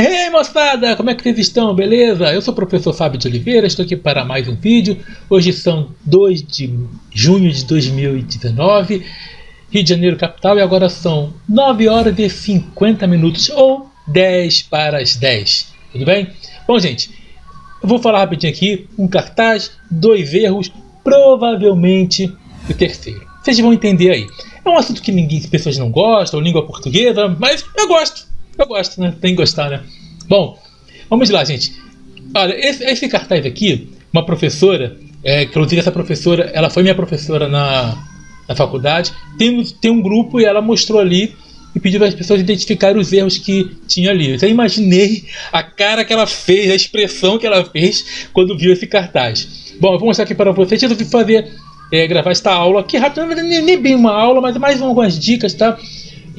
Ei, moçada, como é que vocês estão? Beleza? Eu sou o professor Fábio de Oliveira, estou aqui para mais um vídeo. Hoje são 2 de junho de 2019, Rio de Janeiro, capital, e agora são 9 horas e 50 minutos, ou 10 para as 10. Tudo bem? Bom, gente, eu vou falar rapidinho aqui, um cartaz, 2 erros, provavelmente o terceiro. Vocês vão entender aí. É um assunto que as pessoas não gostam, língua portuguesa, mas eu gosto. Eu gosto, né? Tem que gostar, né? Bom, vamos lá, gente. Olha, esse cartaz aqui, uma professora, inclusive essa professora, ela foi minha professora na faculdade, tem um grupo e ela mostrou ali e pediu para as pessoas identificarem os erros que tinha ali. Eu já imaginei a cara que ela fez, a expressão que ela fez quando viu esse cartaz. Bom, eu vou mostrar aqui para vocês. Eu resolvi gravar esta aula aqui rápido, nem bem uma aula, mas mais algumas dicas, tá?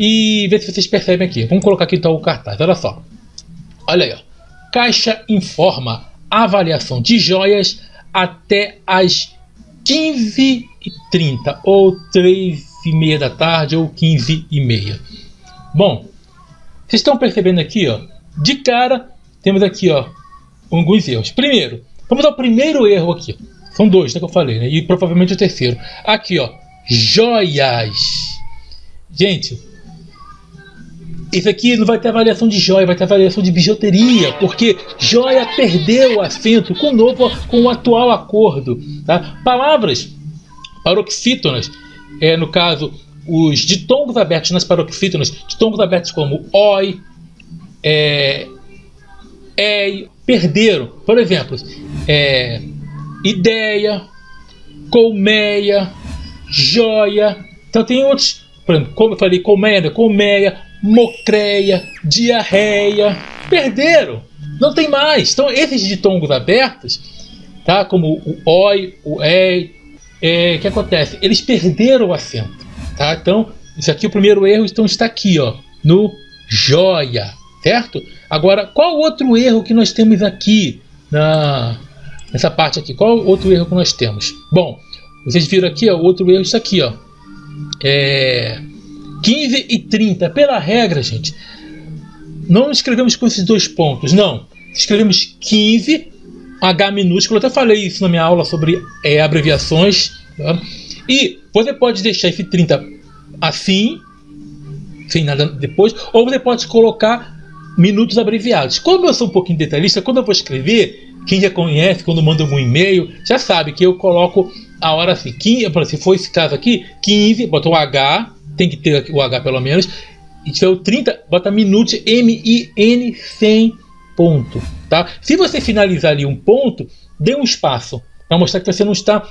E ver se vocês percebem aqui. Vamos colocar aqui então o cartaz, olha só. Olha aí, ó. Caixa informa avaliação de joias até as 15h30, ou 3h30 da tarde, ou 15h30. Bom, vocês estão percebendo aqui, ó. De cara, temos aqui, ó, alguns erros. Primeiro, vamos ao primeiro erro aqui. São 2, né, que eu falei, né? E provavelmente o terceiro. Aqui, ó. Joias. Gente, isso aqui não vai ter avaliação de joia, vai ter avaliação de bijuteria, porque joia perdeu o acento com o atual acordo. Tá? Palavras paroxítonas, no caso, os ditongos abertos nas paroxítonas, ditongos abertos como oi, perderam. Por exemplo, ideia, colmeia, joia. Então tem outros, por exemplo, como eu falei, colmeia, mocreia, diarreia, perderam, não tem mais. Então esses ditongos abertos, tá, como o oi, o ei, que acontece? Eles perderam o acento, tá? Então isso aqui, o primeiro erro, então está aqui, ó, no joia, certo? Agora, qual outro erro que nós temos aqui nessa parte aqui? Qual outro erro que nós temos? Bom, vocês viram aqui, ó, outro erro, isso aqui, ó, 15h30, pela regra, gente, não escrevemos com esses 2 pontos, não. Escrevemos 15, H minúsculo, eu até falei isso na minha aula sobre abreviações, tá? E você pode deixar esse 30 assim, sem nada depois, ou você pode colocar minutos abreviados. Como eu sou um pouquinho detalhista, quando eu vou escrever, quem já conhece, quando manda algum e-mail, já sabe que eu coloco a hora assim, 15, se for esse caso aqui, 15, bota o H, tem que ter o H pelo menos, e se for o 30, bota minutos, M-I-N, sem ponto, tá? Se você finalizar ali um ponto, dê um espaço, para mostrar que você não está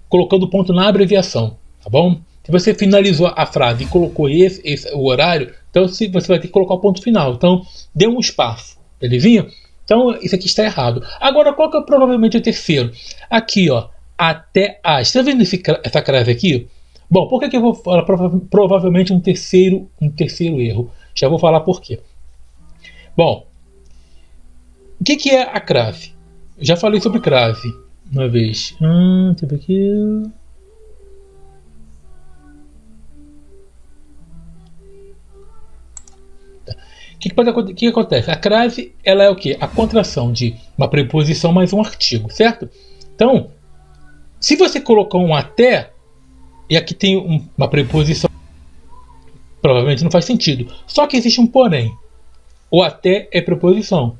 colocando o ponto na abreviação, tá bom? Se você finalizou a frase e colocou o horário, então você vai ter que colocar o ponto final, então dê um espaço, belezinha? Então isso aqui está errado. Agora, qual que é provavelmente o terceiro? Aqui, ó, até as. Está vendo essa crase aqui? Bom, por que eu vou falar provavelmente um terceiro erro? Já vou falar por quê. Bom, o que é a crase? Eu já falei sobre crase uma vez. Deixa eu ver aqui. O que acontece? A crase, ela é o quê? A contração de uma preposição mais um artigo, certo? Então, se você colocou um até, e aqui tem uma preposição, provavelmente não faz sentido. Só que existe um porém. O até é preposição.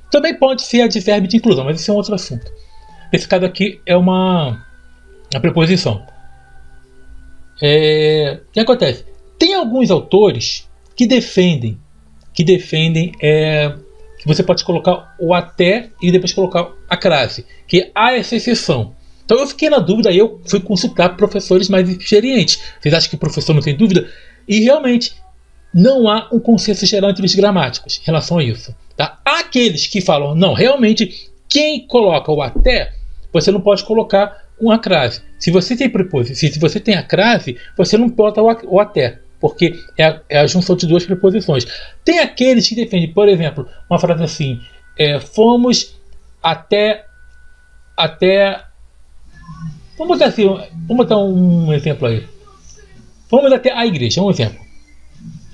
Também pode ser advérbio de inclusão, mas esse é um outro assunto. Esse caso aqui é uma preposição. O que acontece? Tem alguns autores que defendem que você pode colocar o até e depois colocar a crase, que há essa exceção. Então eu fiquei na dúvida e eu fui consultar professores mais experientes. Vocês acham que o professor não tem dúvida? E realmente não há um consenso geral entre os gramáticos em relação a isso. Tá? Há aqueles que falam, não, realmente quem coloca o até, você não pode colocar com a crase. Se você tem preposição, se você tem a crase, você não bota o até, porque é a junção de 2 preposições. Tem aqueles que defendem, por exemplo, uma frase assim, fomos até vamos botar um exemplo aí. Fomos até a igreja, um exemplo.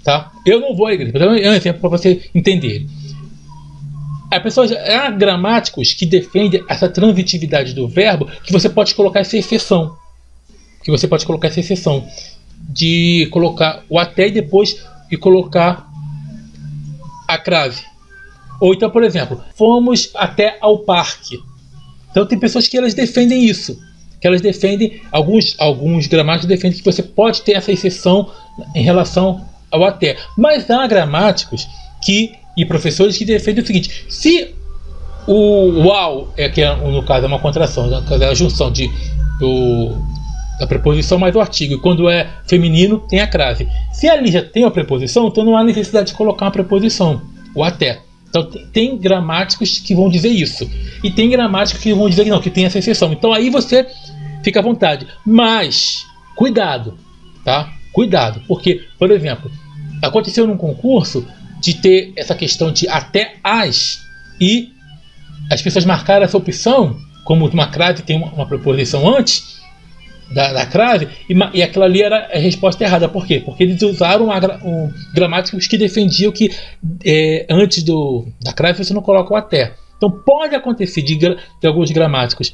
tá? Eu não vou à igreja, vou dar um exemplo para você entender. Há gramáticos que defendem essa transitividade do verbo, que você pode colocar essa exceção. De colocar o até e depois e colocar a crase. Ou então, por exemplo, fomos até ao parque. Então tem pessoas que elas defendem isso. Que elas defendem, alguns gramáticos defendem que você pode ter essa exceção em relação ao até. Mas há gramáticos e professores que defendem o seguinte: se o ao, que no caso é uma contração, é a junção da preposição mais o artigo, e quando é feminino tem a crase. Se ali já tem a preposição, então não há necessidade de colocar uma preposição, o até. Então tem gramáticos que vão dizer isso, e tem gramáticos que vão dizer que não, que tem essa exceção. Então aí você fica à vontade, mas cuidado, tá? Cuidado, porque, por exemplo, aconteceu num concurso de ter essa questão de até as, e as pessoas marcaram essa opção, como uma crase tem uma preposição antes da crase, e aquela ali era a resposta errada. Por quê? Porque eles usaram gramáticos que defendiam que antes da crase você não coloca o até. Então pode acontecer de alguns gramáticos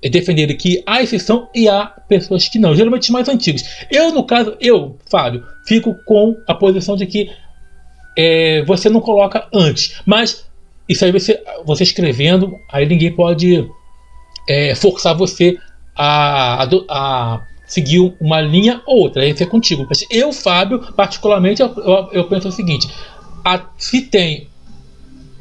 defenderem que há exceção e há pessoas que não, geralmente os mais antigos. No caso, Fábio, fico com a posição de que você não coloca antes, mas isso aí você escrevendo, aí ninguém pode forçar você a seguir uma linha ou outra, aí é contigo. Mas eu, Fábio, particularmente, eu penso o seguinte: se tem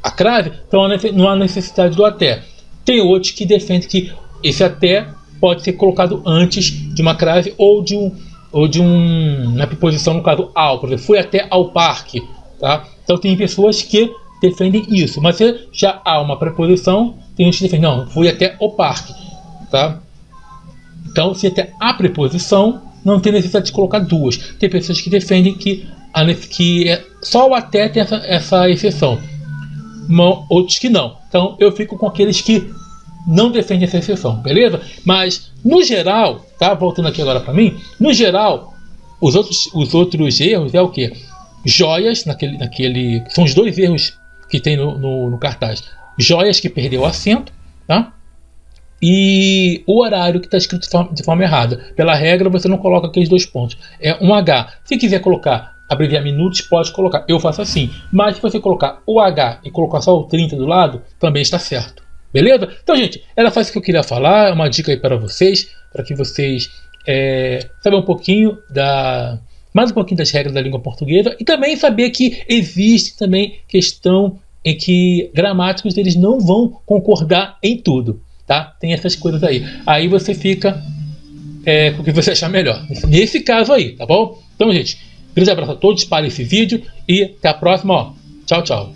a crase, então não há necessidade do até. Tem outros que defendem que esse até pode ser colocado antes de uma crase ou de uma preposição, no caso ao, por exemplo, fui até ao parque, tá? Então tem pessoas que defendem isso, mas se já há uma preposição, tem gente que defende, não, fui até o parque, tá? Então, se até a preposição, não tem necessidade de colocar duas. Tem pessoas que defendem que só o até tem essa exceção, outros que não. Então eu fico com aqueles que não defendem essa exceção, beleza? Mas no geral, tá? Voltando aqui agora para mim, no geral, os outros erros é o que? Joias, são os dois erros que tem no cartaz. Joias que perdeu o acento, tá? E o horário que está escrito de forma errada. Pela regra, você não coloca aqueles dois pontos. É um H. Se quiser abreviar minutos, pode colocar. Eu faço assim. Mas se você colocar o H e colocar só o 30 do lado, também está certo. Beleza? Então, gente, era só isso que eu queria falar. Uma dica aí para vocês, para que vocês saibam mais um pouquinho das regras da língua portuguesa, e também saber que existe também questão em que gramáticos eles não vão concordar em tudo, tá? Tem essas coisas aí. Aí você fica com o que você achar melhor. Nesse caso aí, tá bom? Então, gente, grande abraço a todos, espalhe esse vídeo e até a próxima. Tchau, tchau.